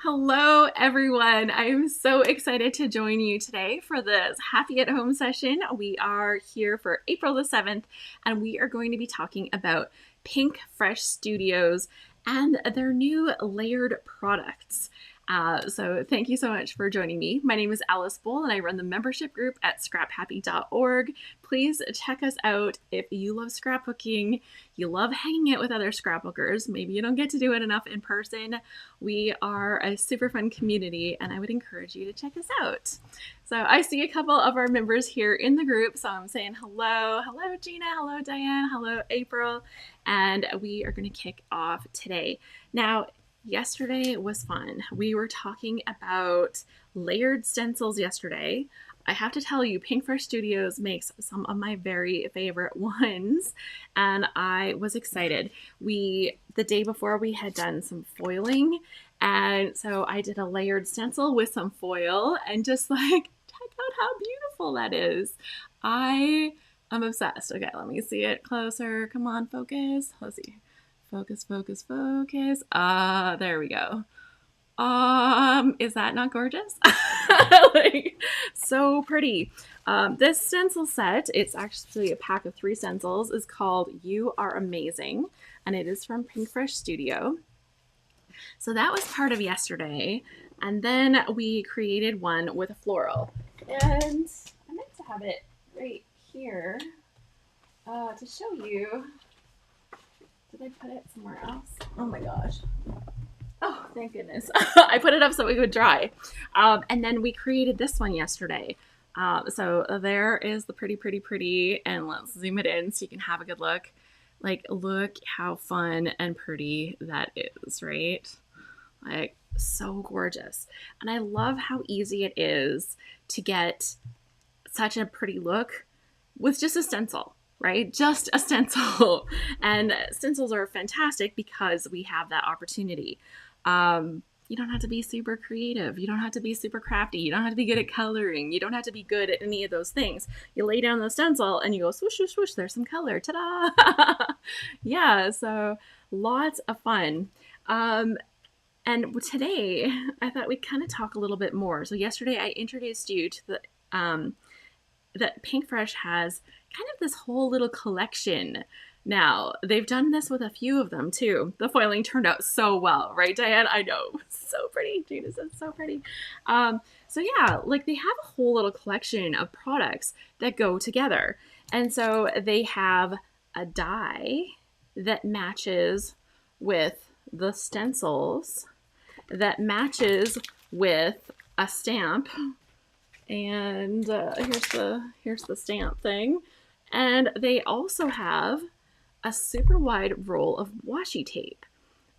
Hello, everyone. I'm so excited to join you today for this Happy at Home session. We are here for April the 7th, and we are going to be talking about Pinkfresh Studios and their new layered products. So thank you so much for joining me. My name is Alice Bull and I run the membership group at scraphappy.org. Please check us out if you love scrapbooking, you love hanging out with other scrapbookers. Maybe you don't get to do it enough in person. We are a super fun community and I would encourage you to check us out. So I see a couple of our members here in the group. So I'm saying hello. Hello, Gina. Hello, Diane. Hello, April. And we are going to kick off today. Now, yesterday was fun. We were talking about layered stencils yesterday. I have to tell you, Pinkfresh Studios makes some of my very favorite ones, and I was excited. The day before, we had done some foiling, and so I did a layered stencil with some foil, and just like, check out how beautiful that is. I am obsessed. Okay, let me see it closer. Come on, focus. Let's see. Focus, focus, focus. There we go. Is that not gorgeous? Like, so pretty. This stencil set, it's actually a pack of 3 stencils, is called You Are Amazing, and it is from Pinkfresh Studio. So that was part of yesterday, and then we created one with a floral. And I meant to have it right here to show you. Did I put it somewhere else? Oh my gosh. Oh, thank goodness. I put it up so it would dry. And then we created this one yesterday. So there is the pretty, and let's zoom it in so you can have a good look. Like, look how fun and pretty that is, right? Like, so gorgeous. And I love how easy it is to get such a pretty look with just a stencil. Right? Just a stencil. And stencils are fantastic because we have that opportunity. You don't have to be super creative. You don't have to be super crafty. You don't have to be good at coloring. You don't have to be good at any of those things. You lay down the stencil and you go swoosh, swoosh, swoosh. There's some color. Ta-da! Yeah, so lots of fun. And today, I thought we'd kind of talk a little bit more. So yesterday, I introduced you to the that Pinkfresh has kind of this whole little collection now. They've done this with a few of them too. The foiling turned out so well, right, Diane? I know. So pretty. Gina says so pretty. So yeah, like they have a whole little collection of products that go together. And so they have a die that matches with the stencils, that matches with a stamp. And here's the stamp thing. And they also have a super wide roll of washi tape.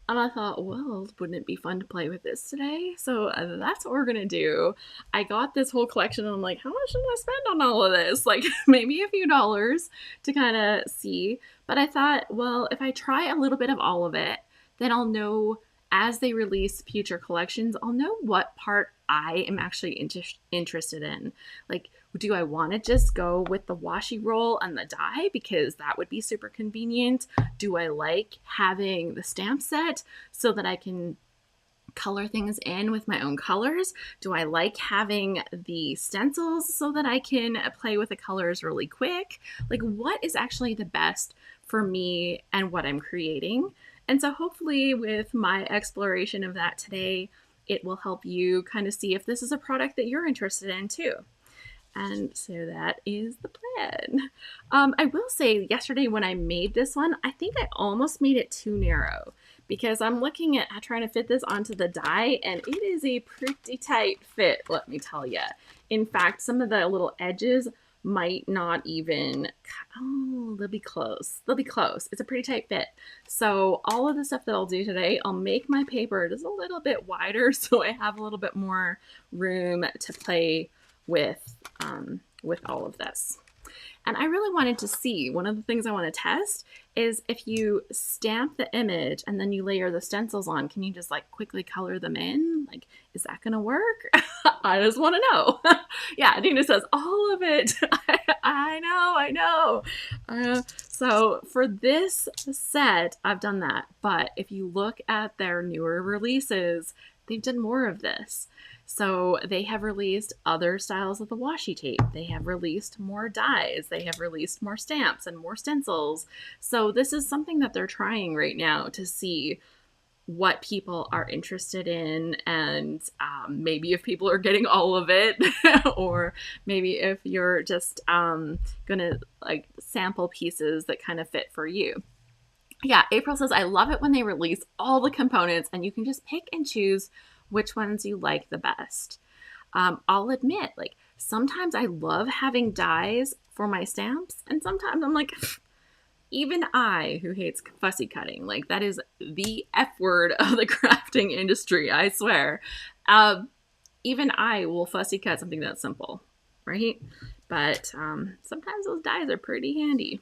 And I thought, well, wouldn't it be fun to play with this today? So that's what we're going to do. I got this whole collection and I'm like, how much should I spend on all of this? Like maybe a few dollars to kind of see. But I thought, well, if I try a little bit of all of it, then I'll know as they release future collections, I'll know what part I am actually interested in. Like, do I want to just go with the washi roll and the die because that would be super convenient? Do I like having the stamp set so that I can color things in with my own colors? Do I like having the stencils so that I can play with the colors really quick? Like, what is actually the best for me and what I'm creating? And so hopefully with my exploration of that today, it will help you kind of see if this is a product that you're interested in too. And so that is the plan. I will say yesterday when I made this one, I think I almost made it too narrow because I'm looking at trying to fit this onto the die and it is a pretty tight fit, let me tell you. In fact, some of the little edges might not even, oh, they'll be close. They'll be close. It's a pretty tight fit. So all of the stuff that I'll do today, I'll make my paper just a little bit wider so I have a little bit more room to play with all of this. And I really wanted to see, one of the things I want to test is if you stamp the image and then you layer the stencils on, can you just like quickly color them in? Like, is that going to work? I just want to know. Yeah, Dina says, all of it. I know. So for this set, I've done that. But if you look at their newer releases, they've done more of this. So they have released other styles of the washi tape. They have released more dies. They have released more stamps and more stencils. So this is something that they're trying right now to see what people are interested in, and maybe if people are getting all of it, or maybe if you're just gonna like sample pieces that kind of fit for you. Yeah, April says, I love it when they release all the components and you can just pick and choose which ones you like the best. I'll admit, like, sometimes I love having dies for my stamps, and sometimes I'm like, even I, who hates fussy cutting, like, that is the F word of the crafting industry, I swear. Even I will fussy cut something that's simple, right? But sometimes those dies are pretty handy.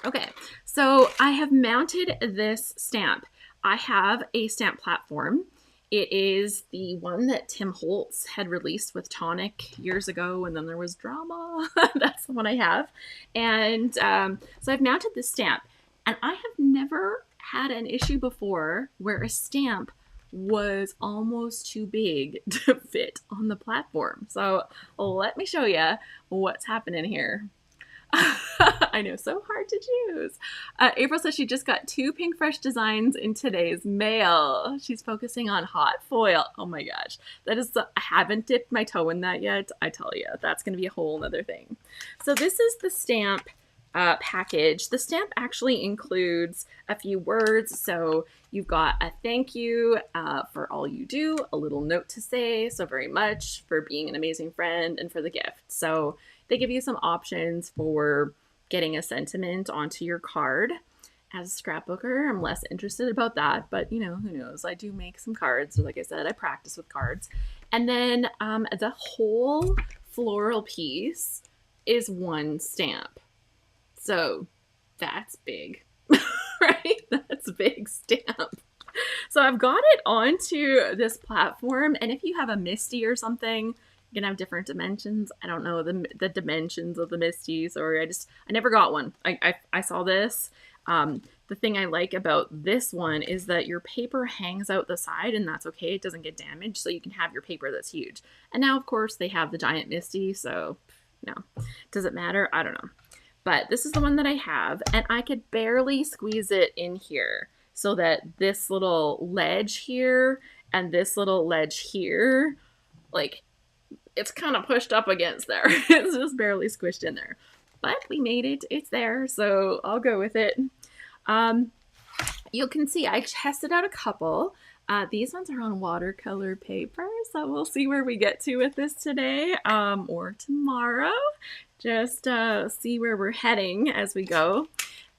Okay, so I have mounted this stamp. I have a stamp platform. It is the one that Tim Holtz had released with Tonic years ago, and then there was drama. That's the one I have. And so I've mounted this stamp, and I have never had an issue before where a stamp was almost too big to fit on the platform. So let me show you what's happening here. I know, so hard to choose. April says she just got 2 Pinkfresh designs in today's mail. She's focusing on hot foil. Oh my gosh. That is, I haven't dipped my toe in that yet. I tell you, that's going to be a whole nother thing. So this is the stamp package. The stamp actually includes a few words. So you've got a thank you for all you do, a little note to say, so very much, for being an amazing friend, and for the gift. So they give you some options for getting a sentiment onto your card. As a scrapbooker, I'm less interested about that, but you know, who knows? I do make some cards. Like I said, I practice with cards. And then the whole floral piece is one stamp. So that's big, right? That's a big stamp. So I've got it onto this platform, and if you have a Misty or something, you're gonna have different dimensions. I don't know the dimensions of the Misty. Sorry, I never got one. I saw this. The thing I like about this one is that your paper hangs out the side, and that's okay. It doesn't get damaged, so you can have your paper that's huge. And now, of course, they have the giant Misty, so no. Does it matter? I don't know. But this is the one that I have, and I could barely squeeze it in here so that this little ledge here and this little ledge here, like, it's kind of pushed up against there. It's just barely squished in there. But we made it. It's there, so I'll go with it. You can see I tested out a couple. These ones are on watercolor paper, so we'll see where we get to with this today or tomorrow. Just see where we're heading as we go.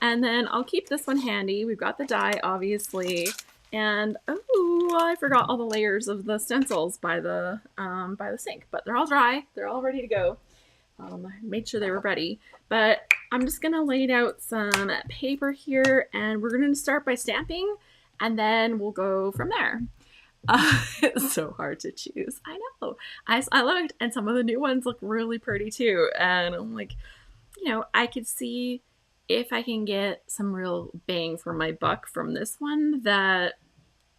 And then I'll keep this one handy. We've got the die, obviously. And, oh, I forgot all the layers of the stencils by the sink. But they're all dry. They're all ready to go. I made sure they were ready. But I'm just going to lay out some paper here. And we're going to start by stamping. And then we'll go from there. It's so hard to choose. I know. I looked, and some of the new ones look really pretty too. And I'm like, you know, I could see if I can get some real bang for my buck from this one, that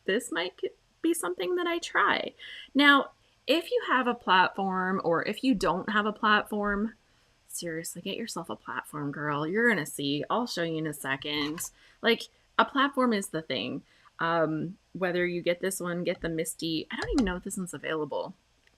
this might be something that I try. Now, if you have a platform, or if you don't have a platform, seriously, get yourself a platform, girl. You're gonna see. I'll show you in a second. Like, a platform is the thing. Whether you get this one, get the Misty. I don't even know if this one's available.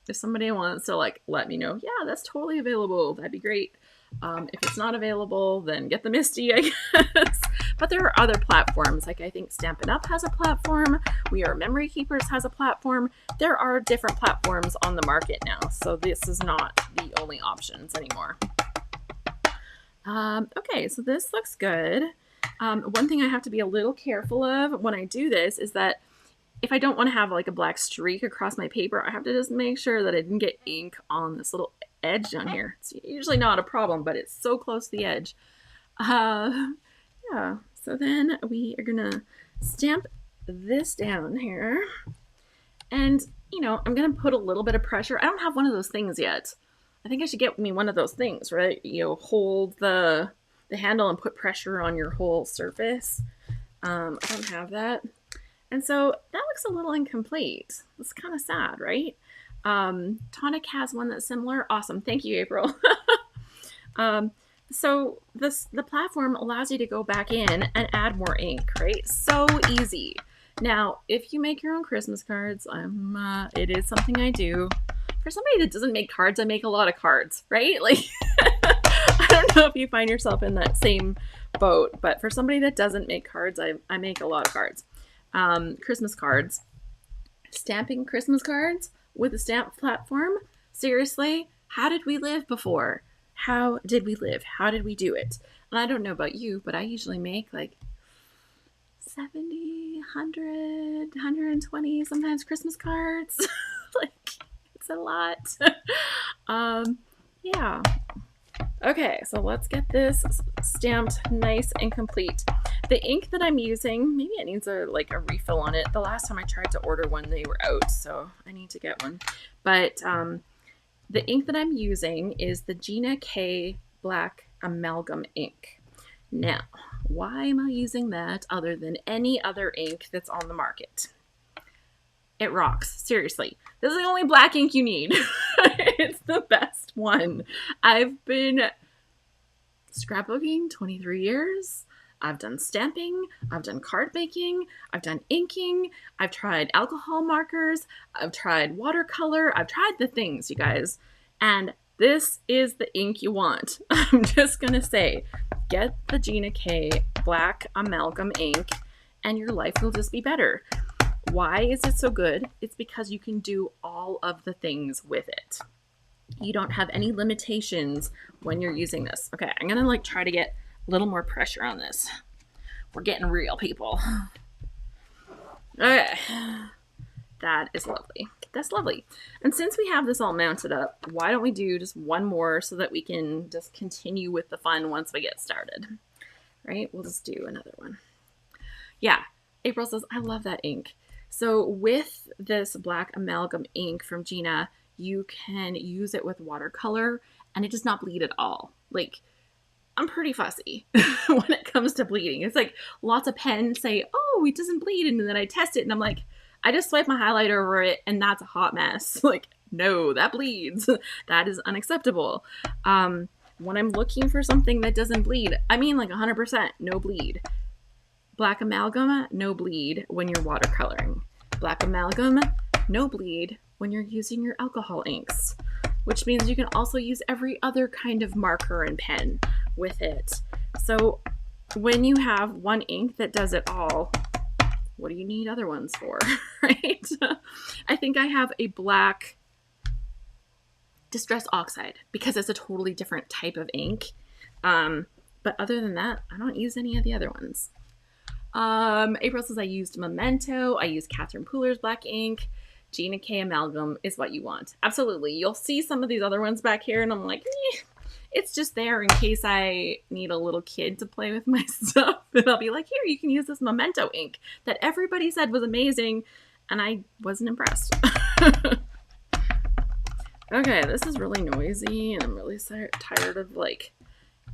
If somebody wants to, like, let me know, yeah, that's totally available, that'd be great. If it's not available, then get the Misty, I guess. But there are other platforms. Like, I think Stampin' Up! Has a platform. We Are Memory Keepers has a platform. There are different platforms on the market now. So this is not the only options anymore. Okay, so this looks good. One thing I have to be a little careful of when I do this is that if I don't want to have like a black streak across my paper, I have to just make sure that I didn't get ink on this little edge down here. It's usually not a problem, but it's so close to the edge. Yeah, so then we are gonna stamp this down here. And, you know, I'm gonna put a little bit of pressure. I don't have one of those things yet. I think I should get me one of those things, right? You know, hold the handle and put pressure on your whole surface. I don't have that. And so that looks a little incomplete. It's kind of sad, right? Tonic has one that's similar. Awesome. Thank you, April. So the platform allows you to go back in and add more ink, right? So easy. Now, if you make your own Christmas cards, it is something I do. For somebody that doesn't make cards, I make a lot of cards, right? Like, I don't know if you find yourself in that same boat, but for somebody that doesn't make cards, I make a lot of cards. Christmas cards. Stamping Christmas cards with a stamp platform? Seriously? How did we live before? How did we live? How did we do it? And I don't know about you, but I usually make like 70, 100, 120 sometimes Christmas cards. Like, it's a lot. Yeah. Okay, so let's get this stamped nice and complete. The ink that I'm using, maybe it needs a refill on it. The last time I tried to order one, they were out, so I need to get one. But the ink that I'm using is the Gina K Black Amalgam ink. Now, why am I using that other than any other ink that's on the market? It rocks. Seriously. This is the only black ink you need. It's the best one. I've been scrapbooking 23 years. I've done stamping. I've done card making. I've done inking. I've tried alcohol markers. I've tried watercolor. I've tried the things, you guys. And this is the ink you want. I'm just going to say, get the Gina K Black Amalgam ink and your life will just be better. Why is it so good? It's because you can do all of the things with it. You don't have any limitations when you're using this. Okay, I'm going to try to get a little more pressure on this. We're getting real, people. Okay. That is lovely. That's lovely. And since we have this all mounted up, why don't we do just one more so that we can just continue with the fun once we get started. Right? We'll just do another one. Yeah. April says, I love that ink. So with this black amalgam ink from Gina, you can use it with watercolor and it does not bleed at all. Like, I'm pretty fussy when it comes to bleeding. It's like lots of pens say, oh, it doesn't bleed. And then I test it and I'm like, I just swipe my highlighter over it and that's a hot mess. Like, no, that bleeds. That is unacceptable. When I'm looking for something that doesn't bleed, I mean like 100% no bleed. Black amalgam, no bleed when you're watercoloring. Black amalgam, no bleed when you're using your alcohol inks, which means you can also use every other kind of marker and pen with it. So when you have one ink that does it all, what do you need other ones for, right? I think I have a black Distress Oxide because it's a totally different type of ink. But other than that, I don't use any of the other ones. April says I used Memento. I used Catherine Pooler's black ink. Gina K Amalgam is what you want. Absolutely. You'll see some of these other ones back here and I'm like, it's just there in case I need a little kid to play with my stuff. And I'll be like, here, you can use this Memento ink that everybody said was amazing. And I wasn't impressed. Okay, this is really noisy and I'm really tired of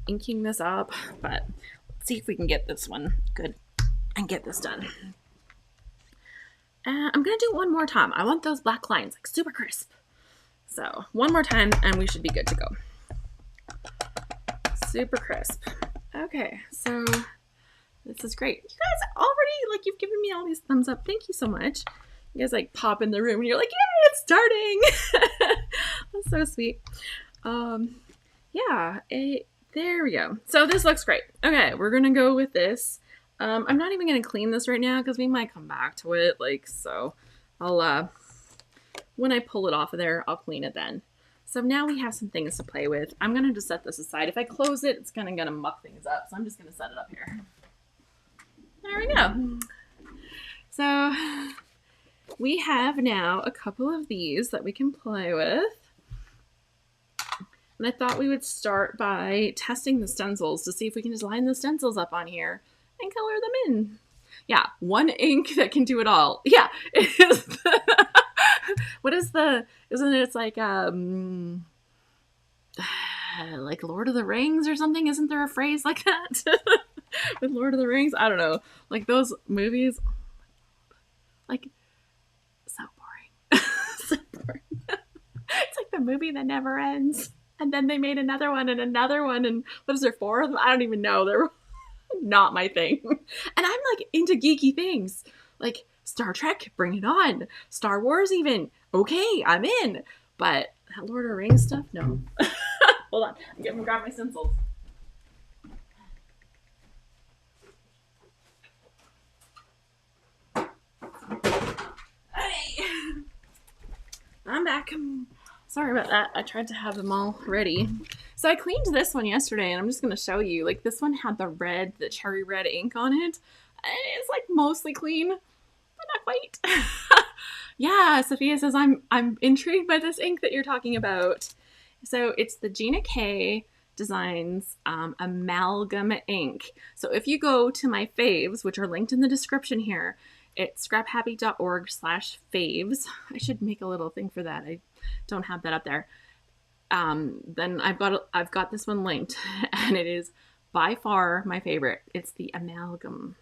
inking this up. But let's see if we can get this one good and get this done. I'm going to do one more time. I want those black lines super crisp. So one more time and we should be good to go. Super crisp. Okay, so this is great. You guys already, you've given me all these thumbs up. Thank you so much. You guys pop in the room and you're like, yay, it's starting. That's so sweet. Yeah, there we go. So this looks great. Okay, we're going to go with this. I'm not even going to clean this right now because we might come back to it. So I'll, when I pull it off of there, I'll clean it then. So now we have some things to play with. I'm going to just set this aside. If I close it, it's kind of going to muck things up. So I'm just going to set it up here. There we go. So we have now a couple of these that we can play with. And I thought we would start by testing the stencils to see if we can just line the stencils up on here and color them in. Yeah, one ink that can do it all. Yeah, what is isn't it, it's like Lord of the Rings or something? Isn't there a phrase like that? With Lord of the Rings? I don't know. Like those movies. Like, so boring. So boring. It's like the movie that never ends. And then they made another one and another one. And what is there, 4 of them? I don't even know. They're not my thing. And I'm like into geeky things. Like Star Trek, bring it on. Star Wars even. Okay, I'm in. But that Lord of the Rings stuff, no. Hold on. I'm going to grab my stencils. Hey! I'm back. Sorry about that. I tried to have them all ready. So I cleaned this one yesterday, and I'm just going to show you. Like, this one had the cherry red ink on it. And it's like mostly clean, but not quite. Yeah, Sophia says, I'm intrigued by this ink that you're talking about. So it's the Gina K Designs amalgam ink. So if you go to my faves, which are linked in the description here, it's scraphappy.org/faves. I should make a little thing for that. I don't have that up there. Then I've got this one linked, and it is by far my favorite. It's the amalgam.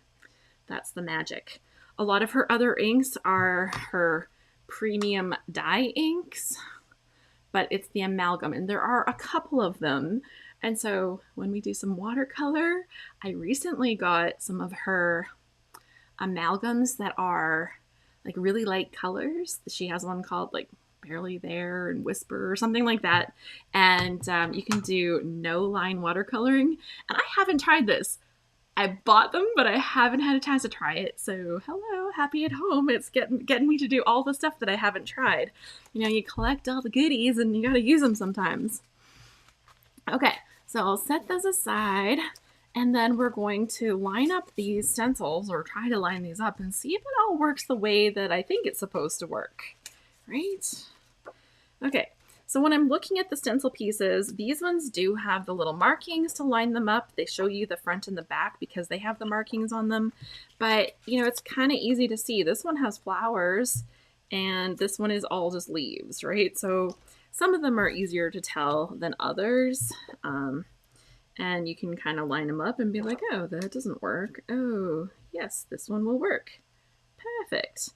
That's the magic. A lot of her other inks are her premium dye inks, but it's the amalgam, and there are a couple of them. And so when we do some watercolor, I recently got some of her amalgams that are like really light colors. She has one called like Barely There and Whisper or something like that. And you can do no line watercoloring. And I haven't tried this. I bought them, but I haven't had a chance to try it. So hello, happy at home. It's getting me to do all the stuff that I haven't tried. You know, you collect all the goodies and you got to use them sometimes. Okay, so I'll set those aside. And then we're going to line up these stencils, or try to line these up and see if it all works the way that I think it's supposed to work, right? Okay, so when I'm looking at the stencil pieces, these ones do have the little markings to line them up. They show you the front and the back because they have the markings on them. But, you know, it's kind of easy to see. This one has flowers, and this one is all just leaves, right? So some of them are easier to tell than others. And you can kind of line them up and be like, oh, that doesn't work. Oh, yes, this one will work. Perfect.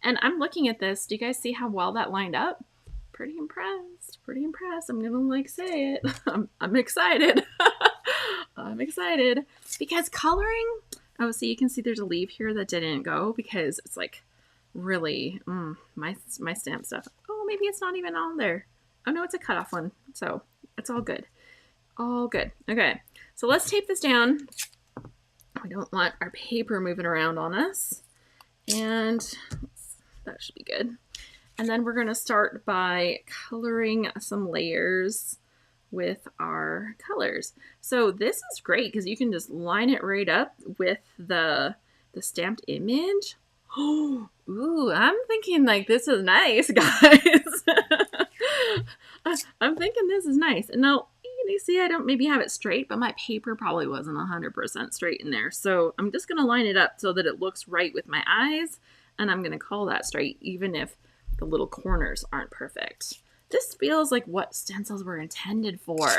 And I'm looking at this. Do you guys see how well that lined up? Pretty impressed. Pretty impressed. I'm going to like say it. I'm excited. I'm excited. Because coloring, oh, see, you can see there's a leaf here that didn't go because it's like really, my stamp stuff. Oh, maybe it's not even on there. Oh, no, it's a cutoff one. So it's all good. All good. Okay, so let's tape this down. We don't want our paper moving around on us. And that should be good. And then we're going to start by coloring some layers with our colors. So this is great because you can just line it right up with the stamped image. Oh, ooh, I'm thinking like this is nice, guys. I'm thinking this is nice. And now, you see, I don't maybe have it straight, but my paper probably wasn't 100% straight in there. So I'm just going to line it up so that it looks right with my eyes. And I'm going to call that straight, even if the little corners aren't perfect. This feels like what stencils were intended for.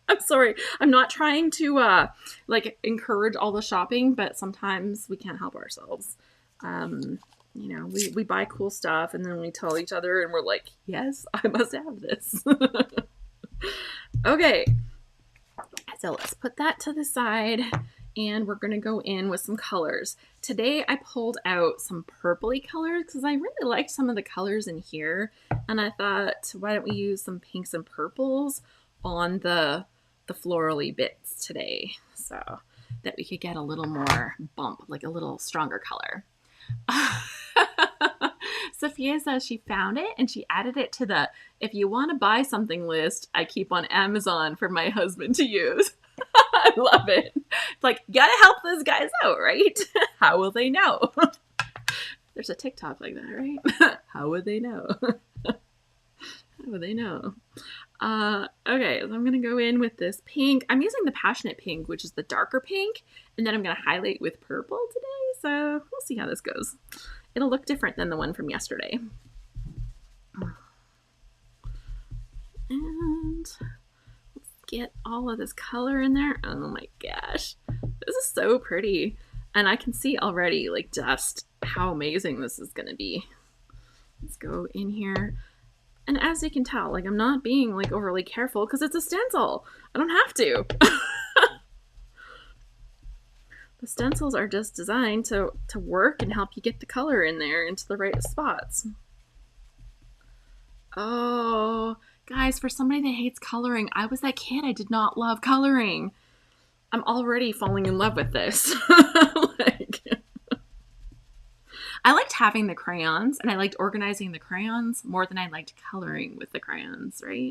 I'm sorry. I'm not trying to like encourage all the shopping, but sometimes we can't help ourselves. You know, we buy cool stuff and then we tell each other and we're like, yes, I must have this. Okay, so let's put that to the side and we're going to go in with some colors. Today I pulled out some purpley colors because I really liked some of the colors in here, and I thought, why don't we use some pinks and purples on the florally bits today so that we could get a little more bump, like a little stronger color. Sophia says she found it and she added it to the if you want to buy something list I keep on Amazon for my husband to use. I love it. It's like, you gotta help those guys out, right? How will they know? There's a TikTok like that, right? How would they know? How would they know? Okay, so I'm gonna go in with this pink. I'm using the Passionate Pink, which is the darker pink, and then I'm gonna highlight with purple today, so we'll see how this goes. It'll look different than the one from yesterday. And let's get all of this color in there. Oh my gosh, this is so pretty. And I can see already like just how amazing this is going to be. Let's go in here. And as you can tell, like I'm not being like overly careful because it's a stencil. I don't have to. The stencils are just designed to work and help you get the color in there into the right spots. Oh, guys, for somebody that hates coloring, I was that kid. I did not love coloring. I'm already falling in love with this. I liked having the crayons, and I liked organizing the crayons more than I liked coloring with the crayons, right?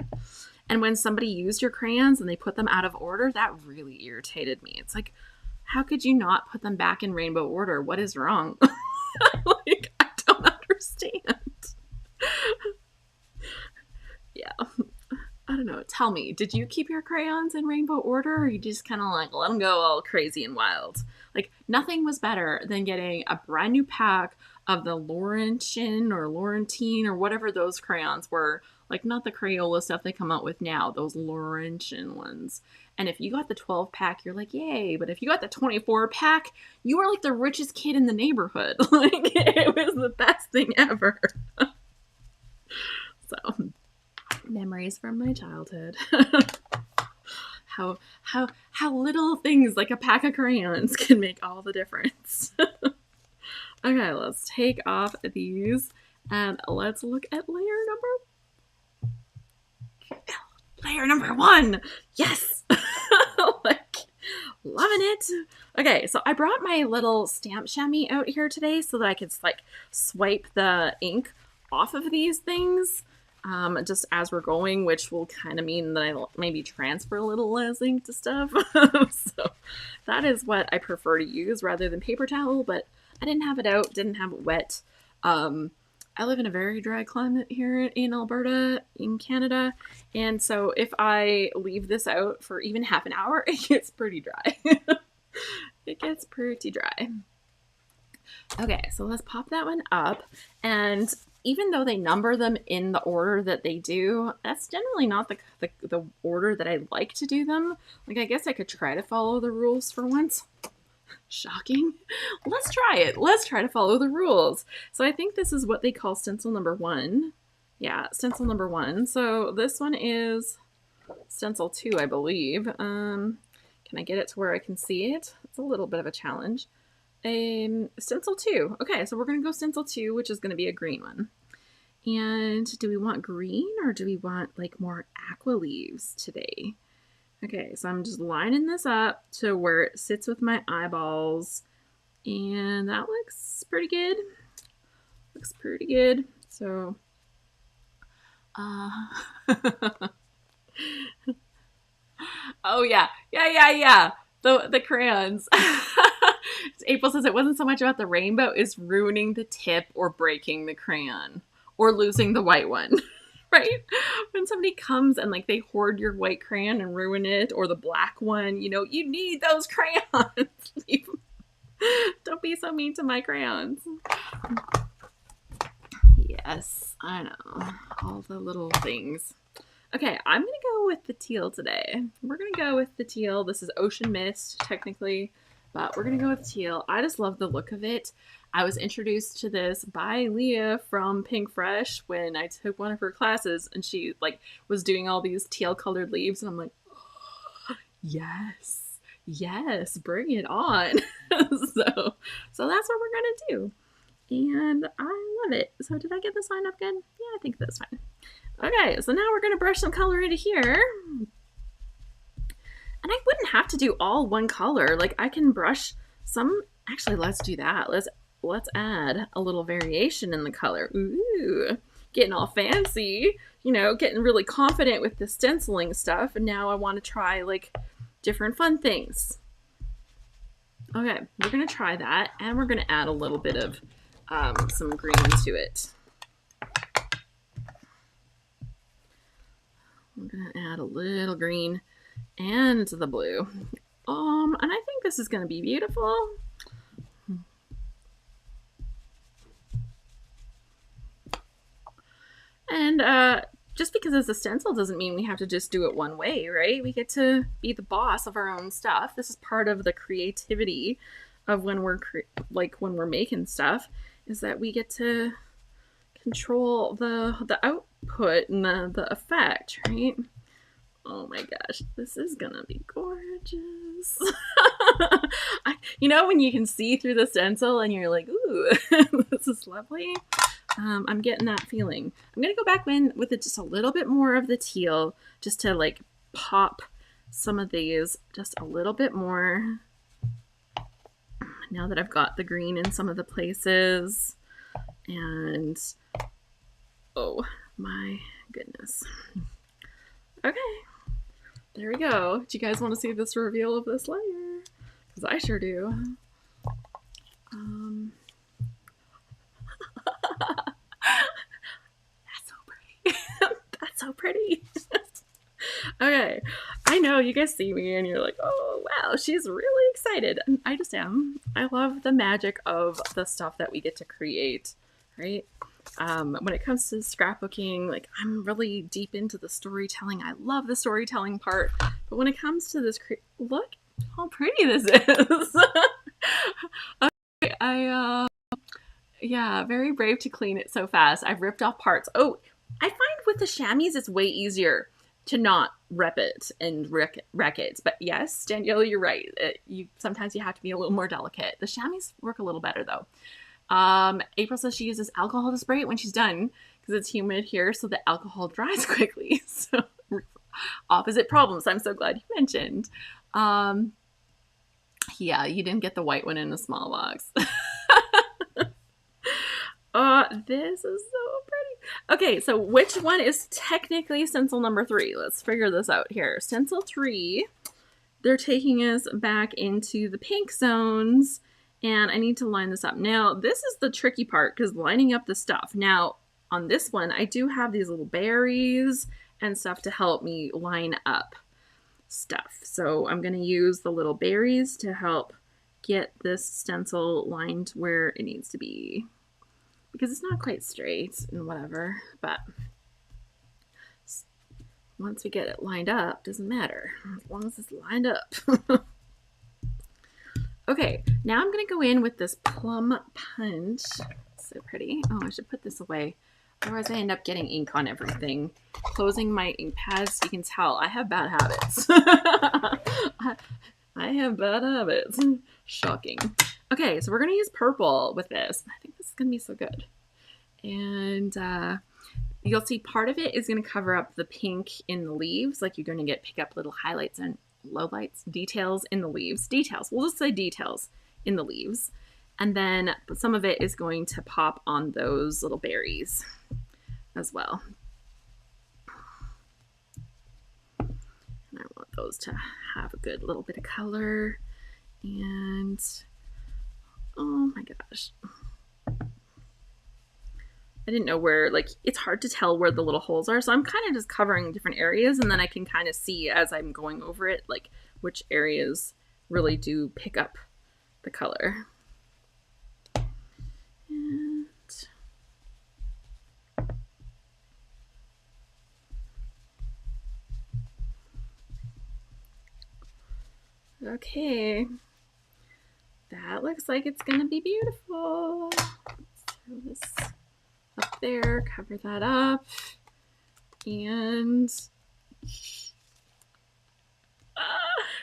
And when somebody used your crayons and they put them out of order, that really irritated me. It's like, how could you not put them back in rainbow order? What is wrong? Like, I don't understand. Yeah. I don't know. Tell me, did you keep your crayons in rainbow order, or you just kind of like let them go all crazy and wild? Like, nothing was better than getting a brand new pack of the Laurentien or Laurentine or whatever those crayons were. Like, not the Crayola stuff they come out with now, those Laurentien ones. And if you got the 12 pack, you're like, yay. But if you got the 24 pack, you were like the richest kid in the neighborhood. Like, it was the best thing ever. So, memories from my childhood. How little things like a pack of crayons can make all the difference. Okay, let's take off these and let's look at layer number 1. Yes. Like, loving it. Okay, so I brought my little stamp chamois out here today so that I could like swipe the ink off of these things. Just as we're going, which will kind of mean that I'll maybe transfer a little less ink to stuff. So that is what I prefer to use rather than paper towel, but I didn't have it out, didn't have it wet. I live in a very dry climate here in Alberta, in Canada, and so if I leave this out for even half an hour, it gets pretty dry. It gets pretty dry. Okay, so let's pop that one up, and even though they number them in the order that they do, that's generally not the order that I like to do them. Like, I guess I could try to follow the rules for once. Shocking. Let's try it. Let's try to follow the rules. So I think this is what they call stencil number 1. Yeah, stencil number 1. So this one is stencil 2, I believe. Can I get it to where I can see it? It's a little bit of a challenge. Stencil 2. Okay, so we're going to go stencil 2, which is going to be a green one. And do we want green or do we want like more aqua leaves today? Okay, so I'm just lining this up to where it sits with my eyeballs. And that looks pretty good. Looks pretty good. So, oh yeah. The crayons. April says it wasn't so much about the rainbow, it's ruining the tip or breaking the crayon or losing the white one. Right? When somebody comes and like they hoard your white crayon and ruin it, or the black one, you know, you need those crayons. Don't be so mean to my crayons. Yes, I know. All the little things. Okay, I'm going to go with the teal today. We're going to go with the teal. This is Ocean Mist, technically, but we're going to go with teal. I just love the look of it. I was introduced to this by Leah from Pinkfresh when I took one of her classes, and she like was doing all these teal colored leaves, and I'm like, oh, yes, bring it on. So that's what we're gonna do, and I love it. So did I get this line up good? Yeah, I think that's fine. Okay, so now we're gonna brush some color into here. And I wouldn't have to do all one color. Like, I can brush some. Actually, let's do that. Let's add a little variation in the color. Ooh, getting all fancy, you know, getting really confident with the stenciling stuff. And now I want to try like different fun things. Okay, we're going to try that. And we're going to add a little bit of some green to it. I'm going to add a little green and the blue. And I think this is going to be beautiful. And just because it's a stencil doesn't mean we have to just do it one way, right? We get to be the boss of our own stuff. This is part of the creativity of when we're when we're making stuff is that we get to control the output and the effect, right? Oh my gosh, this is gonna be gorgeous. You know when you can see through the stencil and you're like, ooh, this is lovely? I'm getting that feeling. I'm gonna go back in with just a little bit more of the teal just to like pop some of these just a little bit more. Now that I've got the green in some of the places. And oh my goodness. Okay, there we go. Do you guys want to see this reveal of this layer? Because I sure do. That's so pretty. That's so pretty. Okay, I know you guys see me and you're like, oh wow, she's really excited. And I just am. I love the magic of the stuff that we get to create, right? When it comes to scrapbooking, like I'm really deep into the storytelling. I love the storytelling part. But when it comes to this, look how pretty this is. Okay, yeah, very brave to clean it so fast. I've ripped off parts. Oh, I find with the chamois, it's way easier to not rep it and wreck it. But yes, Danielle, you're right. Sometimes you have to be a little more delicate. The chamois work a little better though. April says she uses alcohol to spray it when she's done because it's humid here, so the alcohol dries quickly. So opposite problems. I'm so glad you mentioned. Yeah, you didn't get the white one in a small box. This is so pretty. Okay, so which one is technically stencil number 3? Let's figure this out here. Stencil 3, they're taking us back into the pink zones, and I need to line this up. Now, this is the tricky part because lining up the stuff. Now, on this one, I do have these little berries and stuff to help me line up stuff. So I'm going to use the little berries to help get this stencil lined where it needs to be. Because it's not quite straight and whatever, but once we get it lined up, doesn't matter, as long as it's lined up. Okay, now I'm gonna go in with this plum punch. So pretty. Oh, I should put this away. Otherwise I end up getting ink on everything. Closing my ink pads, you can tell I have bad habits. I have bad habits. Shocking. Okay, so we're gonna use purple with this. I think this is gonna be so good. And you'll see part of it is gonna cover up the pink in the leaves. Like you're gonna pick up little highlights and lowlights, details in the leaves. Details, we'll just say details in the leaves. And then some of it is going to pop on those little berries as well. And I want those to have a good little bit of color. And oh my gosh. I didn't know where, like, it's hard to tell where the little holes are. So I'm kind of just covering different areas, and then I can kind of see as I'm going over it, like, which areas really do pick up the color. And okay. That looks like it's going to be beautiful. Let's throw this up there, cover that up, and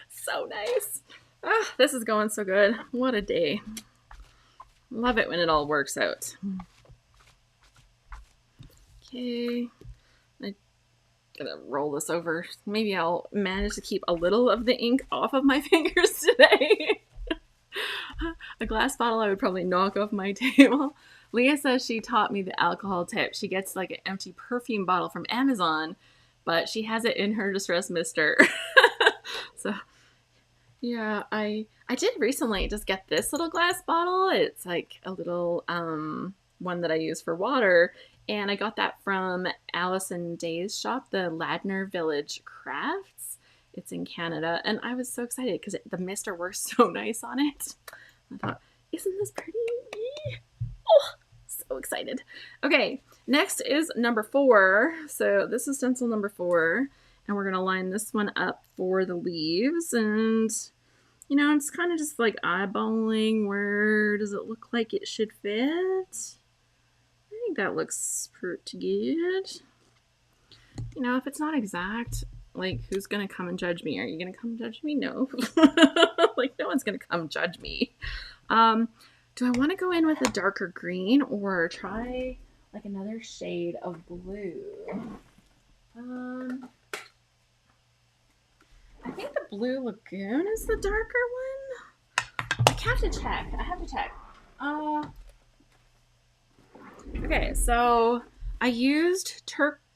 so nice. This is going so good. What a day. Love it when it all works out. Okay, I'm gonna roll this over. Maybe I'll manage to keep a little of the ink off of my fingers today. A glass bottle I would probably knock off my table. Leah says she taught me the alcohol tip. She gets like an empty perfume bottle from Amazon, but she has it in her distress mister. So yeah, I did recently just get this little glass bottle. It's like a little one that I use for water, and I got that from Allison Day's shop, the Ladner Village Crafts. It's in Canada, and I was so excited because the mister works so nice on it. I thought, isn't this pretty? Oh, so excited. Okay, next is number 4. So this is stencil number 4, and we're gonna line this one up for the leaves. And You know, it's kind of just like eyeballing where does it look like it should fit. I think that looks pretty good. You know, if it's not exact, like, who's gonna come and judge me? Are you gonna come judge me? No. Like, no one's gonna come judge me. Do I want to go in with a darker green or try like another shade of blue? I think the Blue Lagoon is the darker one. I have to check. Okay, so I used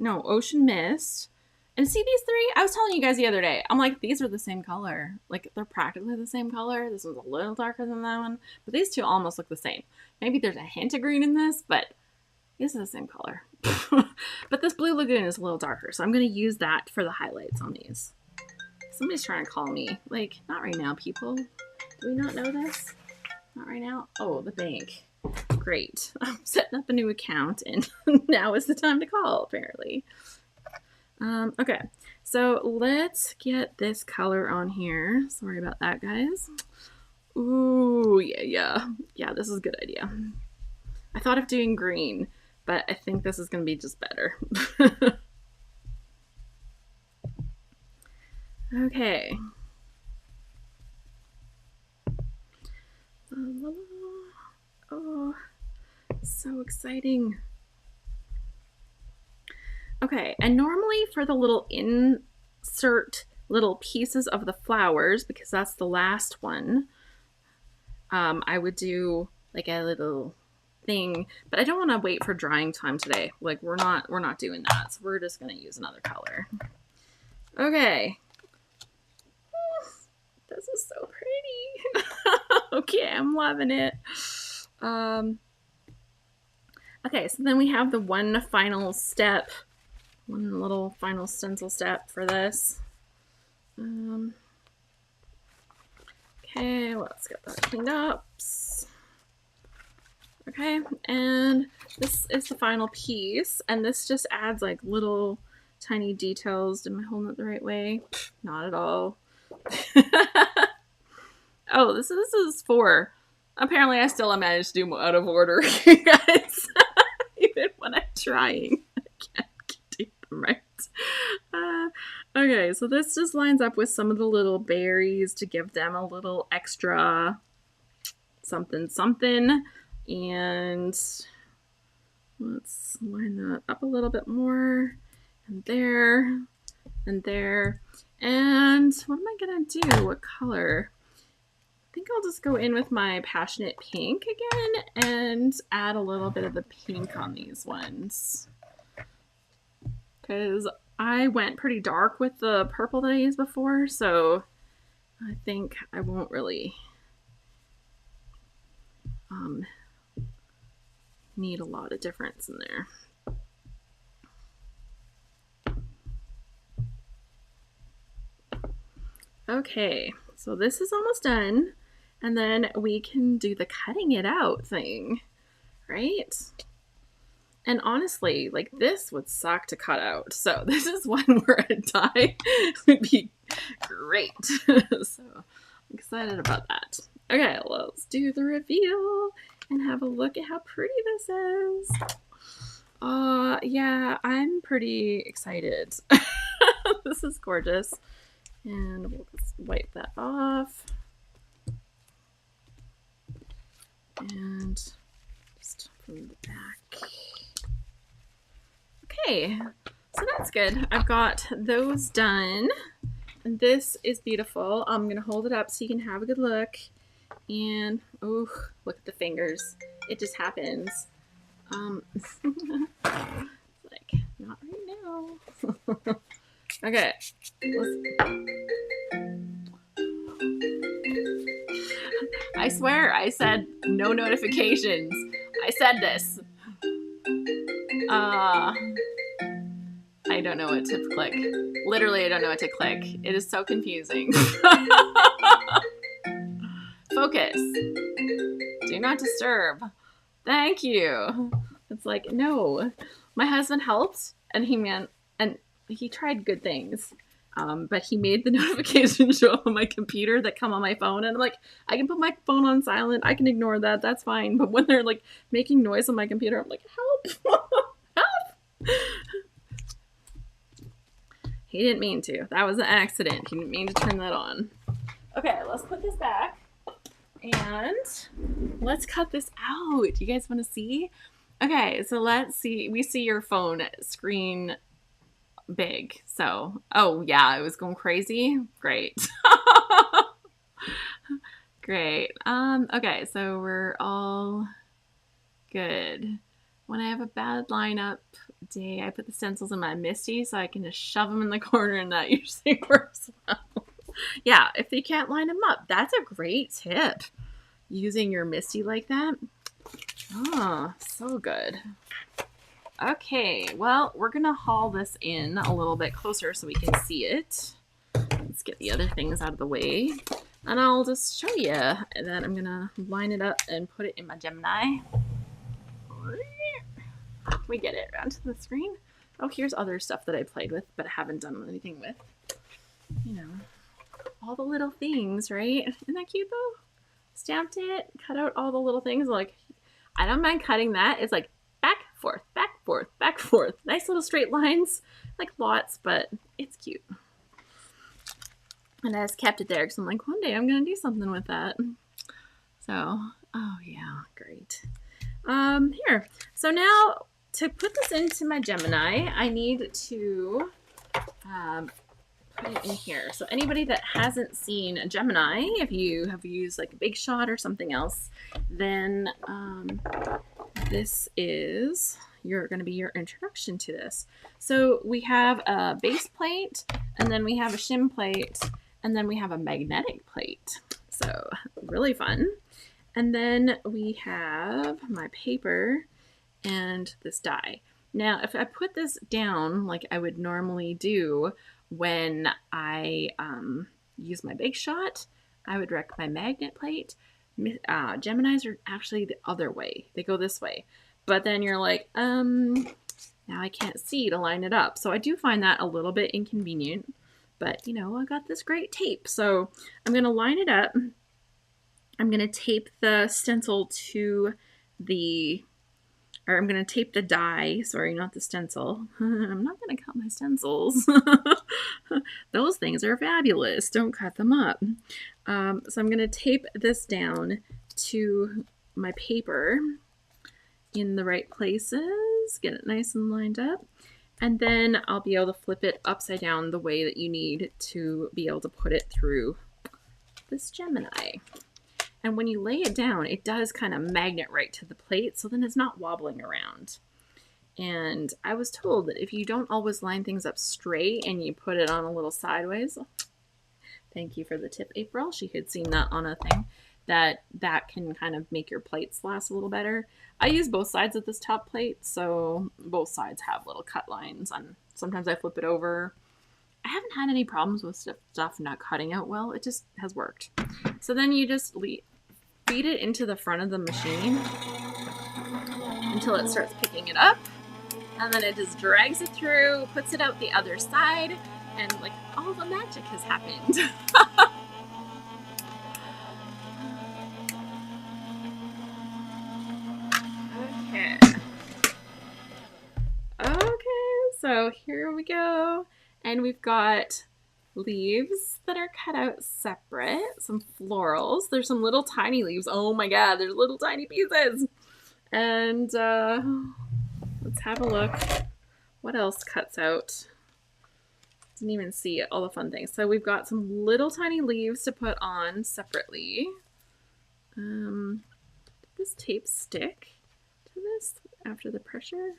Ocean Mist. And see these three? I was telling you guys the other day. I'm like, these are the same color. Like, they're practically the same color. This one's a little darker than that one. But these two almost look the same. Maybe there's a hint of green in this, but these are the same color. But this Blue Lagoon is a little darker. So I'm going to use that for the highlights on these. Somebody's trying to call me. Like, not right now, people. Do we not know this? Not right now? Oh, the bank. Great. I'm setting up a new account, and now is the time to call, apparently. Okay, so let's get this color on here. Sorry about that, guys. Ooh, yeah, this is a good idea. I thought of doing green, but I think this is going to be just better. Okay. Oh, so exciting. Okay, and normally for the little insert little pieces of the flowers, because that's the last one, I would do like a little thing, but I don't want to wait for drying time today. Like, we're not doing that, so we're just gonna use another color. Okay. This is so pretty. Okay, I'm loving it. Okay, so then we have the one little final stencil step for this. Okay, let's get that cleaned up. Okay, and this is the final piece, and this just adds like little tiny details. Am I holding it the right way? Not at all. Oh, this is 4. Apparently I still managed to do out of order, you guys. Even when I'm trying, I can't do them right. Okay, so this just lines up with some of the little berries to give them a little extra something. And let's line that up a little bit more. And there. And there. And what am I going to do? What color? I think I'll just go in with my Passionate Pink again and add a little bit of the pink on these ones. Because I went pretty dark with the purple that I used before, so I think I won't really need a lot of difference in there. Okay, so this is almost done, and then we can do the cutting it out thing, right? And honestly, like, this would suck to cut out, so this is one where a die would be great. So I'm excited about that. Okay, let's do the reveal and have a look at how pretty this is. Yeah, I'm pretty excited. This is gorgeous. And we'll just wipe that off. And just from the back. Okay, so that's good. I've got those done. And this is beautiful. I'm going to hold it up so you can have a good look. And, oh, look at the fingers. It just happens. Like, not right now. Okay. I swear I said no notifications. I said this. I don't know what to click. Literally, I don't know what to click. It is so confusing. Focus. Do not disturb. Thank you. It's like, no. My husband helped, and he tried good things. But he made the notifications show up on my computer that come on my phone, and I'm like, I can put my phone on silent, I can ignore that, that's fine. But when they're like making noise on my computer, I'm like, help! Help! He didn't mean to. That was an accident. He didn't mean to turn that on. Okay, let's put this back. And let's cut this out. You guys want to see? Okay, so let's see. We see your phone screen big. So, oh yeah, it was going crazy. Great. Great. Okay, so we're all good. When I have a bad lineup day, I put the stencils in my Misty so I can just shove them in the corner, and that usually works well. Yeah, if they can't line them up, that's a great tip. Using your Misty like that. Oh, so good. Okay, well, we're going to haul this in a little bit closer so we can see it. Let's get the other things out of the way. And I'll just show you that I'm going to line it up and put it in my Gemini. Can we get it onto the screen? Oh, here's other stuff that I played with but haven't done anything with. You know, all the little things, right? Isn't that cute though? Stamped it, cut out all the little things. Like, I don't mind cutting that. It's like back, forth, back, forth, back, forth. Nice little straight lines, like lots, but it's cute. And I just kept it there because I'm like, one day I'm going to do something with that. So, oh yeah, great. Here. So now to put this into my Gemini, I need to put it in here. So anybody that hasn't seen a Gemini, if you have used like a Big Shot or something else, then this is going to be your introduction to this. So we have a base plate, and then we have a shim plate, and then we have a magnetic plate. So really fun. And then we have my paper and this die. Now, if I put this down like I would normally do when I use my Big Shot, I would direct my magnet plate. Geminis are actually the other way. They go this way. But then you're like, now I can't see to line it up. So I do find that a little bit inconvenient. But, you know, I got this great tape. So I'm going to line it up. I'm going to tape the stencil to the, or I'm going to tape the die. Sorry, not the stencil. I'm not going to cut my stencils. Those things are fabulous. Don't cut them up. So I'm going to tape this down to my paper in the right places. Get it nice and lined up. And then I'll be able to flip it upside down the way that you need to be able to put it through this Gemini. And when you lay it down, it does kind of magnet right to the plate, so then it's not wobbling around. And I was told that if you don't always line things up straight and you put it on a little sideways, thank you for the tip, April. She had seen that on a thing, that can kind of make your plates last a little better. I use both sides of this top plate, so both sides have little cut lines, and sometimes I flip it over. I haven't had any problems with stuff not cutting out well. It just has worked. So then you just feed it into the front of the machine until it starts picking it up, and then it just drags it through, puts it out the other side, and like all the magic has happened. Okay, so here we go, and we've got leaves that are cut out separate, some florals. There's some little tiny leaves. Oh my god, there's little tiny pieces. And let's have a look. What else cuts out? Didn't even see it, all the fun things. So we've got some little tiny leaves to put on separately. Did this tape stick to this after the pressure?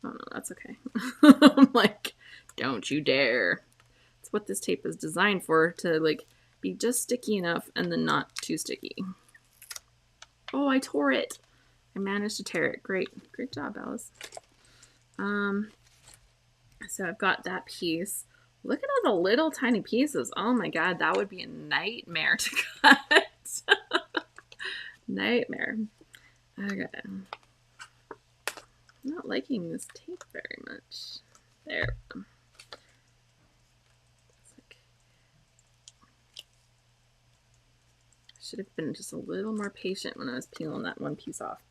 Oh no, that's okay. I'm like, don't you dare. It's what this tape is designed for, to like be just sticky enough and then not too sticky. Oh, I tore it. I managed to tear it. Great. Great job, Alice. So I've got that piece. Look at all the little tiny pieces. Oh my god, that would be a nightmare to cut. Nightmare. Okay. I'm not liking this tape very much. There. should have been just a little more patient when I was peeling that one piece off.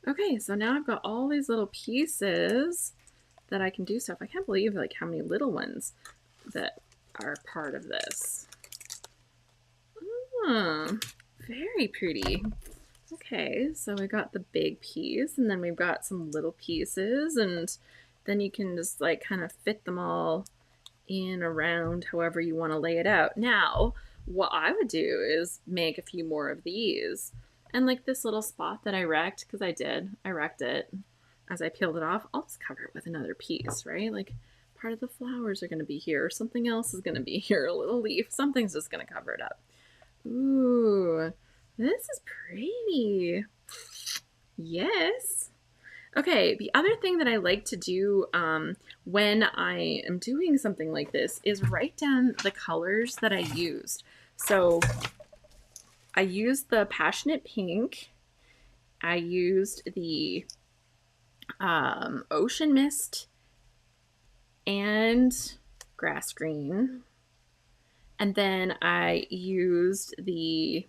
Okay, so now I've got all these little pieces that I can do stuff. I can't believe like how many little ones that are part of this. Oh, very pretty. Okay, so we got the big piece, and then we've got some little pieces, and then you can just like kind of fit them all in around however you want to lay it out. Now, what I would do is make a few more of these. And like this little spot that I wrecked, because I wrecked it as I peeled it off, I'll just cover it with another piece, right? Like part of the flowers are going to be here, or something else is going to be here, a little leaf, something's just going to cover it up. Ooh, this is pretty. Yes. Okay, the other thing that I like to do when I am doing something like this is write down the colors that I used. So I used the Passionate Pink. I used the Ocean Mist and Grass Green. And then I used the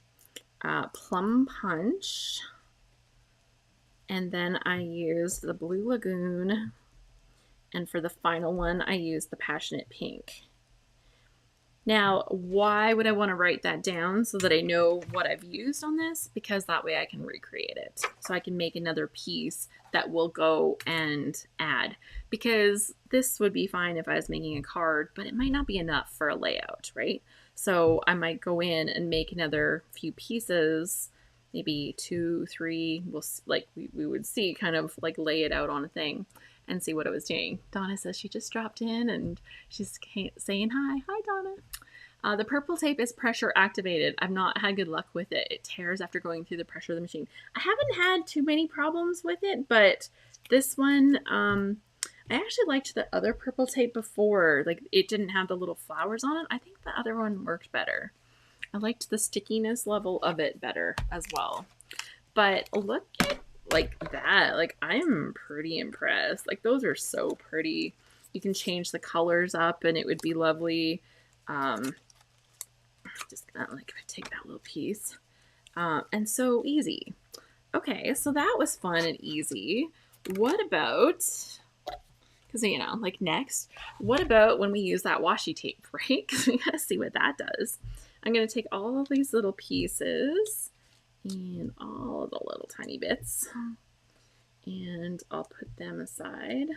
Plum Punch. And then I used the Blue Lagoon. And for the final one, I used the Passionate Pink. Now, why would I want to write that down so that I know what I've used on this? Because that way I can recreate it. So I can make another piece that will go and add. Because this would be fine if I was making a card, but it might not be enough for a layout, right? So I might go in and make another few pieces, maybe 2, 3, we would see, kind of like lay it out on a thing and see what it was doing. Donna says she just dropped in and she's saying hi. Hi, Donna. The purple tape is pressure activated. I've not had good luck with it. It tears after going through the pressure of the machine. I haven't had too many problems with it, but this one, I actually liked the other purple tape before. Like, it didn't have the little flowers on it. I think the other one worked better. I liked the stickiness level of it better as well. But look at like that. Like, I'm pretty impressed. Like, those are so pretty. You can change the colors up and it would be lovely. Just gonna like take that little piece. And so easy. Okay, so that was fun and easy. What about, because you know, like next, what about when we use that washi tape, right? Because we gotta see what that does. I'm gonna take all of these little pieces and all of the little tiny bits, and I'll put them aside.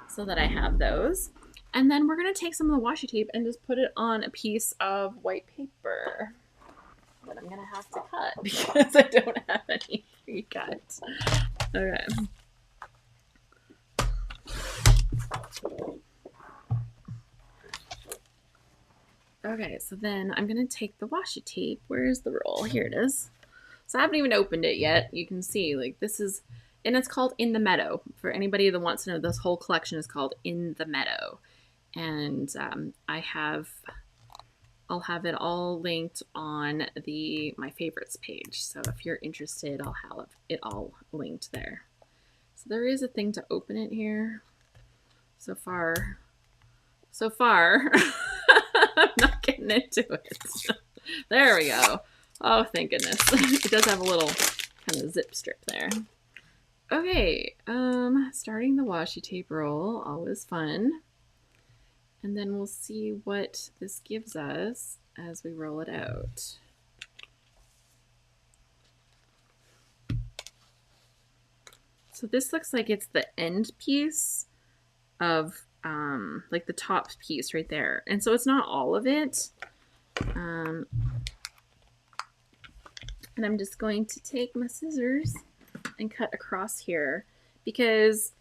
So that I have those. And then we're going to take some of the washi tape and just put it on a piece of white paper that I'm going to have to cut because I don't have any pre-cut. Okay. Okay, so then I'm going to take the washi tape. Where is the roll? Here it is. So I haven't even opened it yet. You can see, like, this is, and it's called In the Meadow. For anybody that wants to know, this whole collection is called In the Meadow. And I'll have it all linked on my favorites page. So if you're interested, I'll have it all linked there. So there is a thing to open it here. So far, I'm not getting into it. There we go. Oh, thank goodness. It does have a little kind of zip strip there. Okay, starting the washi tape roll, always fun. And then we'll see what this gives us as we roll it out. So this looks like it's the end piece of like the top piece right there. And so it's not all of it. And I'm just going to take my scissors and cut across here, because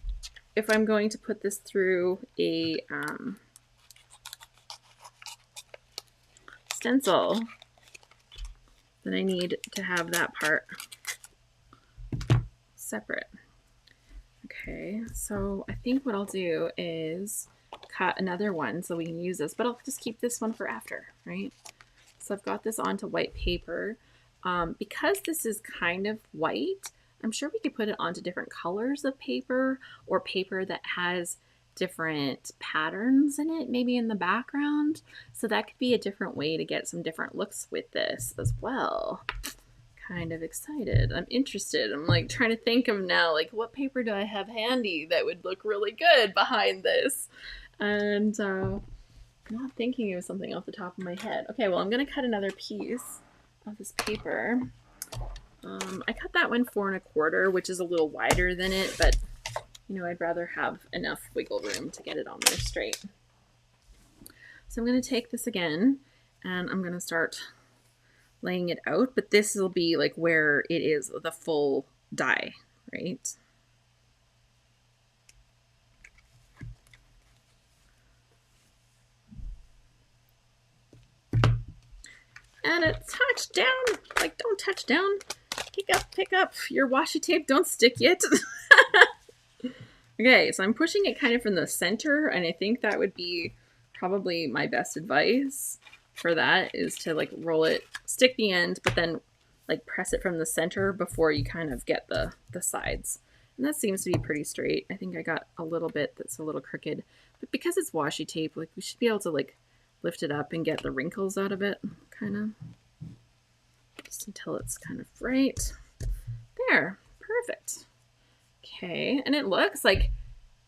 if I'm going to put this through a stencil, then I need to have that part separate. Okay, so I think what I'll do is cut another one so we can use this, but I'll just keep this one for after, right? So I've got this onto white paper. Because this is kind of white, I'm sure we could put it onto different colors of paper, or paper that has different patterns in it, maybe in the background. So that could be a different way to get some different looks with this as well. Kind of excited. I'm interested. I'm like trying to think of now, like, what paper do I have handy that would look really good behind this? And I'm not thinking of something off the top of my head. Okay, well, I'm gonna cut another piece of this paper. I cut that one 4 1/4, which is a little wider than it, but you know, I'd rather have enough wiggle room to get it on there straight. So I'm going to take this again and I'm going to start laying it out, but this will be like where it is the full die, right? And it touched down. Like, don't touch down. Pick up your washi tape. Don't stick it. Okay, so I'm pushing it kind of from the center, and I think that would be probably my best advice for that, is to like roll it, stick the end, but then like press it from the center before you kind of get the sides. And that seems to be pretty straight. I think I got a little bit that's a little crooked, but because it's washi tape, like we should be able to like lift it up and get the wrinkles out of it, kind of, just until it's kind of right. There, perfect. Okay, and it looks like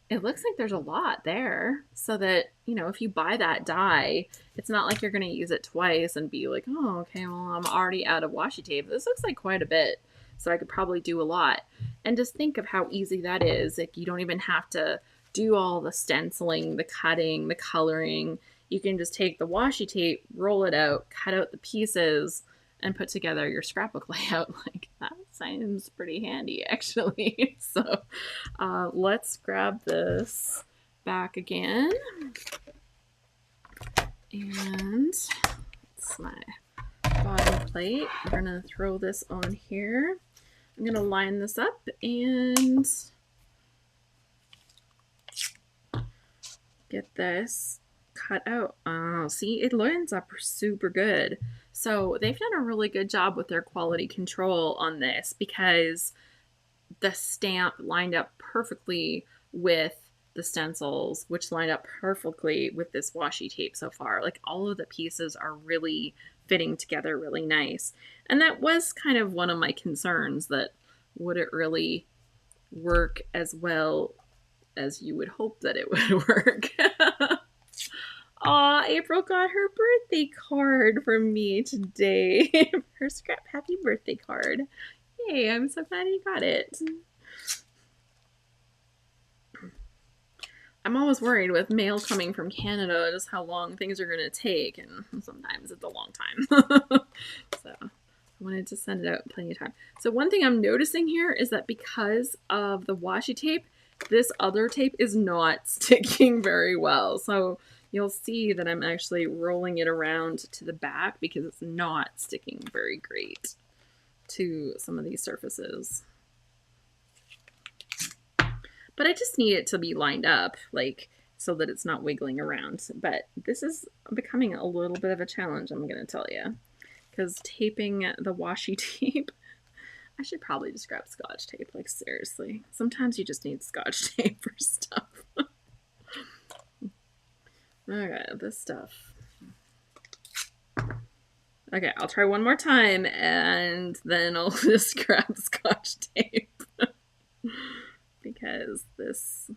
there's a lot there, so that, you know, if you buy that die, it's not like you're going to use it twice and be like, oh, okay, well, I'm already out of washi tape. This looks like quite a bit, so I could probably do a lot. And just think of how easy that is. Like, you don't even have to do all the stenciling, the cutting, the coloring. You can just take the washi tape, roll it out, cut out the pieces, and put together your scrapbook layout. Like, that sounds pretty handy, actually. So let's grab this back again. And it's my bottom plate. We're gonna throw this on here. I'm gonna line this up and get this cut out. Oh, see, it lines up super good. So they've done a really good job with their quality control on this, because the stamp lined up perfectly with the stencils, which lined up perfectly with this washi tape so far. Like, all of the pieces are really fitting together really nice. And that was kind of one of my concerns, that would it really work as well as you would hope that it would work. Aw, April got her birthday card from me today. Her Scrap Happy birthday card. Yay, I'm so glad you got it. I'm always worried with mail coming from Canada just how long things are going to take, and sometimes it's a long time. So I wanted to send it out in plenty of time. So one thing I'm noticing here is that because of the washi tape, this other tape is not sticking very well. So you'll see that I'm actually rolling it around to the back because it's not sticking very great to some of these surfaces. But I just need it to be lined up, like, so that it's not wiggling around. But this is becoming a little bit of a challenge, I'm going to tell you. Because taping the washi tape, I should probably just grab Scotch tape, like, seriously. Sometimes you just need Scotch tape for stuff. Okay, this stuff. Okay, I'll try one more time, and then I'll just grab Scotch tape. Because this...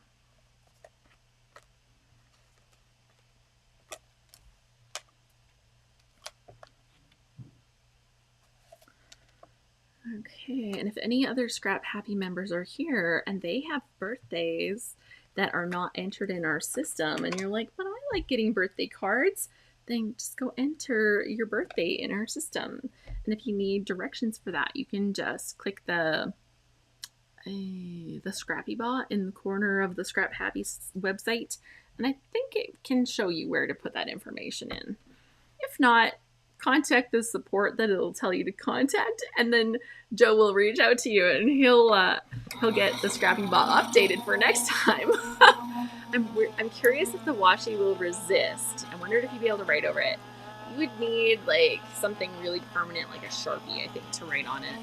Okay, and if any other Scrap Happy members are here and they have birthdays that are not entered in our system, and you're like, but I like getting birthday cards, then just go enter your birthday in our system. And if you need directions for that, you can just click the Scrappy bot in the corner of the Scrap Happy website, and I think it can show you where to put that information in. If not, contact the support that it'll tell you to contact, and then Joe will reach out to you and he'll get the Scrappy bot updated for next time. I'm curious if the washi will resist. I wondered if you'd be able to write over it. You would need like something really permanent, like a Sharpie, I think, to write on it.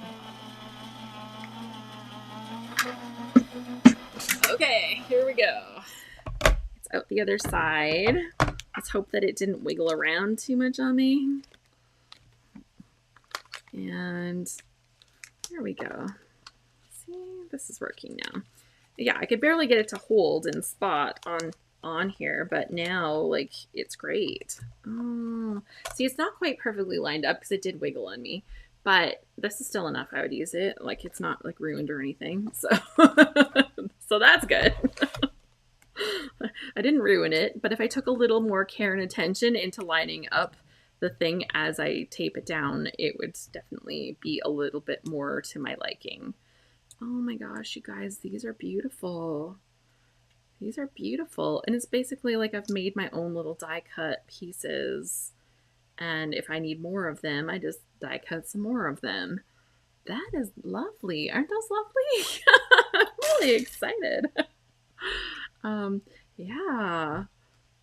Okay, here we go. It's out the other side. Let's hope that it didn't wiggle around too much on me. And there we go. See, this is working now. Yeah, I could barely get it to hold and spot on here, but now, like, it's great. Oh, see, it's not quite perfectly lined up because it did wiggle on me, but this is still enough. I would use it. Like, it's not, like, ruined or anything, so so that's good. I didn't ruin it, but if I took a little more care and attention into lining up the thing as I tape it down, it would definitely be a little bit more to my liking. Oh my gosh, you guys, these are beautiful. These are beautiful. And it's basically like I've made my own little die cut pieces. And if I need more of them, I just die cut some more of them. That is lovely. Aren't those lovely? I'm really excited. Yeah.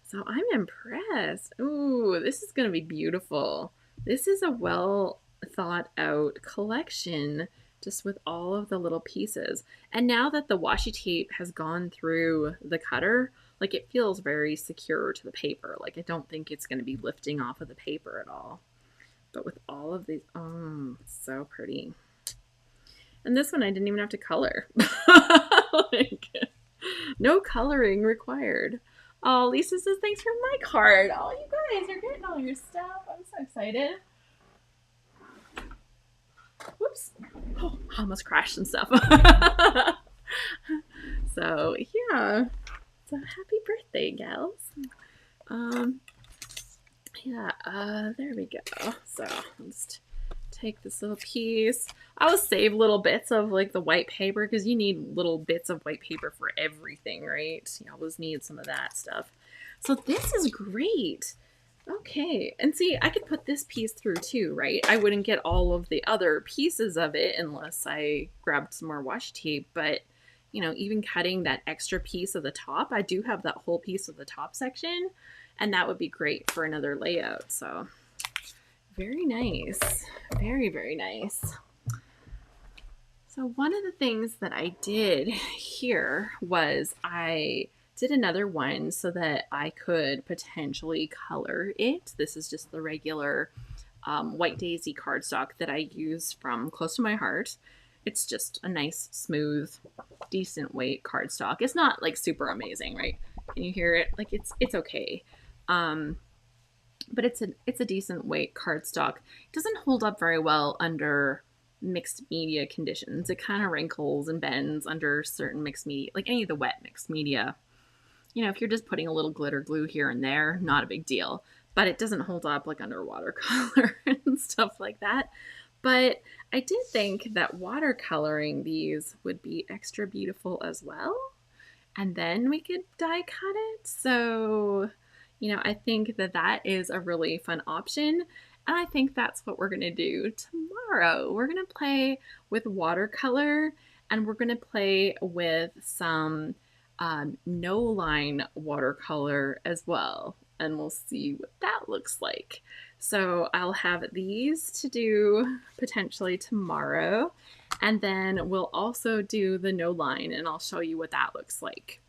So I'm impressed. Ooh, this is going to be beautiful. This is a well thought out collection, just with all of the little pieces. And now that the washi tape has gone through the cutter, like, it feels very secure to the paper. Like, I don't think it's going to be lifting off of the paper at all. But with all of these, oh, so pretty. And this one I didn't even have to color. Like, no coloring required. Oh, Lisa says thanks for my card. Oh, you guys are getting all your stuff. I'm so excited. Whoops. Oh, I almost crashed and stuff. So, yeah. So, happy birthday, gals. Yeah, there we go. So, I'll just take this little piece. I will save little bits of, like, the white paper, because you need little bits of white paper for everything, right? You always need some of that stuff. So this is great. Okay, and see, I could put this piece through too, right? I wouldn't get all of the other pieces of it unless I grabbed some more washi tape, but, you know, even cutting that extra piece of the top, I do have that whole piece of the top section, and that would be great for another layout. So very nice. Very, very nice. So one of the things that I did here was I did another one so that I could potentially color it. This is just the regular White Daisy cardstock that I use from Close to My Heart. It's just a nice, smooth, decent weight cardstock. It's not like super amazing, right? Can you hear it? Like, it's okay. But it's a decent weight cardstock. It doesn't hold up very well under mixed media conditions. It kind of wrinkles and bends under certain mixed media, like any of the wet mixed media. You know, if you're just putting a little glitter glue here and there, not a big deal. But it doesn't hold up like under watercolor and stuff like that. But I did think that watercoloring these would be extra beautiful as well. And then we could die cut it. So, you know, I think that that is a really fun option. And I think that's what we're going to do tomorrow. We're going to play with watercolor, and we're going to play with some no line watercolor as well, and we'll see what that looks like. So I'll have these to do potentially tomorrow, and then we'll also do the no line, and I'll show you what that looks like.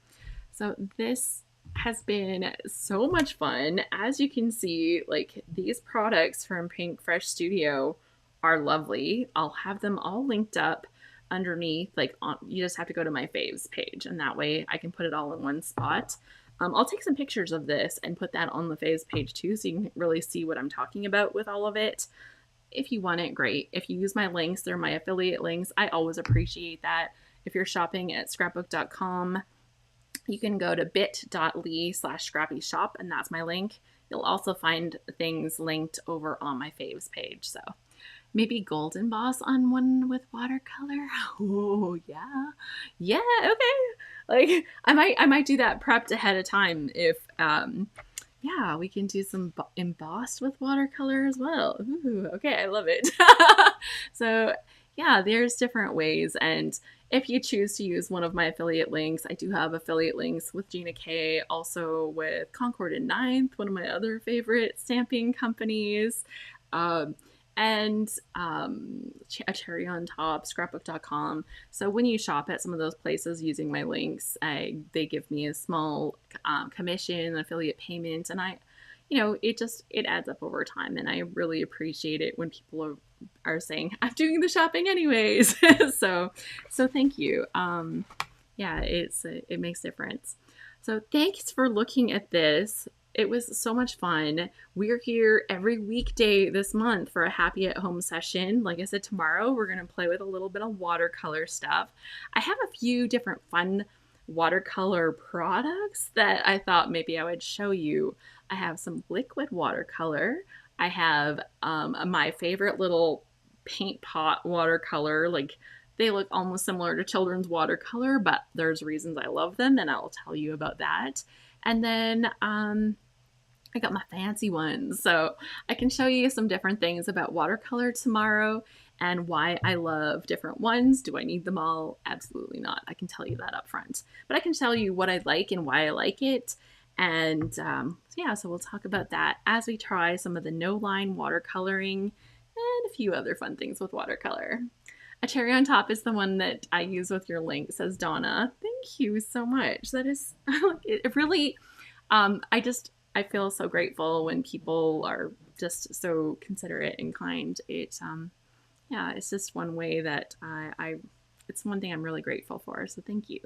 So this has been so much fun. As you can see, like, these products from Pinkfresh Studio are lovely. I'll have them all linked up underneath, like, you just have to go to my faves page, and that way I can put it all in one spot. I'll take some pictures of this and put that on the faves page too, so you can really see what I'm talking about with all of it. If you want it, great. If you use my links, they're my affiliate links. I always appreciate that. If you're shopping at scrapbook.com, you can go to bit.ly/scrappyshop, and that's my link. You'll also find things linked over on my faves page. So maybe gold emboss on one with watercolor. Oh yeah, yeah, okay. Like, I might do that prepped ahead of time if yeah, we can do some embossed with watercolor as well. Ooh, okay, I love it. So yeah, there's different ways, and if you choose to use one of my affiliate links, I do have affiliate links with Gina K, also with Concord and Ninth, one of my other favorite stamping companies. and a cherry on top, scrapbook.com. So when you shop at some of those places using my links, they give me a small commission, affiliate payment, and it adds up over time, and I really appreciate it when people are saying, I'm doing the shopping anyways. so thank you. Yeah, it makes a difference. So thanks for looking at this. It was so much fun. We're here every weekday this month for a happy at home session. Like I said, tomorrow we're going to play with a little bit of watercolor stuff. I have a few different fun watercolor products that I thought maybe I would show you. I have some liquid watercolor. I have my favorite little paint pot watercolor. Like, they look almost similar to children's watercolor, but there's reasons I love them, and I'll tell you about that. And then I got my fancy ones. So I can show you some different things about watercolor tomorrow and why I love different ones. Do I need them all? Absolutely not. I can tell you that up front. But I can tell you what I like and why I like it. And yeah, so we'll talk about that as we try some of the no-line watercoloring and a few other fun things with watercolor. A cherry on top is the one that I use with your link, says Donna. Thank you so much. That is, it really, I feel so grateful when people are just so considerate and kind. Yeah, it's just one way that it's one thing I'm really grateful for. So thank you.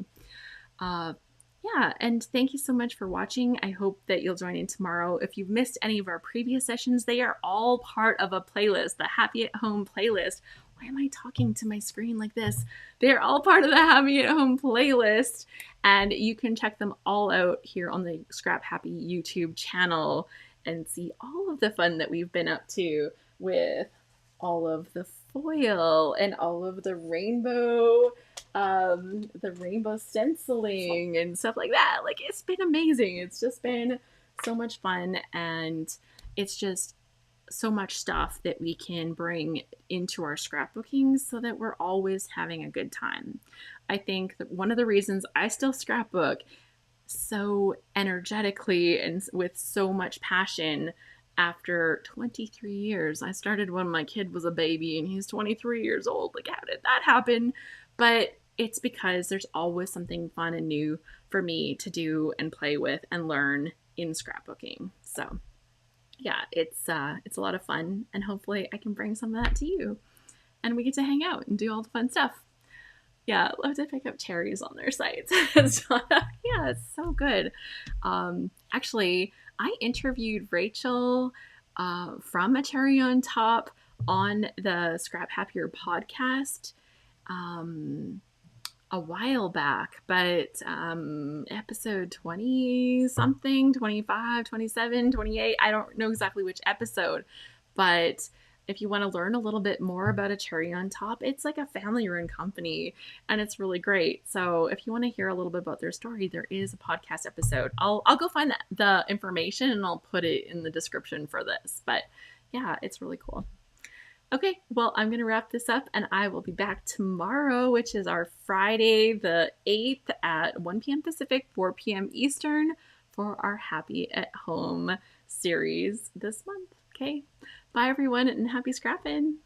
Yeah, and thank you so much for watching. I hope that you'll join in tomorrow. If you've missed any of our previous sessions, they are all part of a playlist, the Happy at Home playlist. Why am I talking to my screen like this? They're all part of the Happy at Home playlist, and you can check them all out here on the Scrap Happy YouTube channel and see all of the fun that we've been up to with all of the foil and all of the rainbow stenciling and stuff like that. Like, it's been amazing. It's just been so much fun, and it's just so much stuff that we can bring into our scrapbooking so that we're always having a good time. I think that one of the reasons I still scrapbook so energetically and with so much passion after 23 years. I started when my kid was a baby and he's 23 years old. Like, how did that happen? But it's because there's always something fun and new for me to do and play with and learn in scrapbooking. So yeah, it's a lot of fun, and hopefully I can bring some of that to you and we get to hang out and do all the fun stuff. Yeah, love to pick up cherries on their sites. So, yeah, it's so good. Actually, I interviewed Rachel from A Cherry on Top on the Scrap Happier podcast a while back, but episode 20 something, 25, 27, 28, I don't know exactly which episode, but if you want to learn a little bit more about A Cherry on Top, it's like a family-run company, and it's really great. So if you want to hear a little bit about their story, there is a podcast episode. I'll go find the information, and I'll put it in the description for this. But yeah, it's really cool. Okay, well, I'm going to wrap this up, and I will be back tomorrow, which is our Friday the 8th at 1 p.m. Pacific, 4 p.m. Eastern, for our Happy at Home series this month. Okay, bye everyone, and happy scrapping.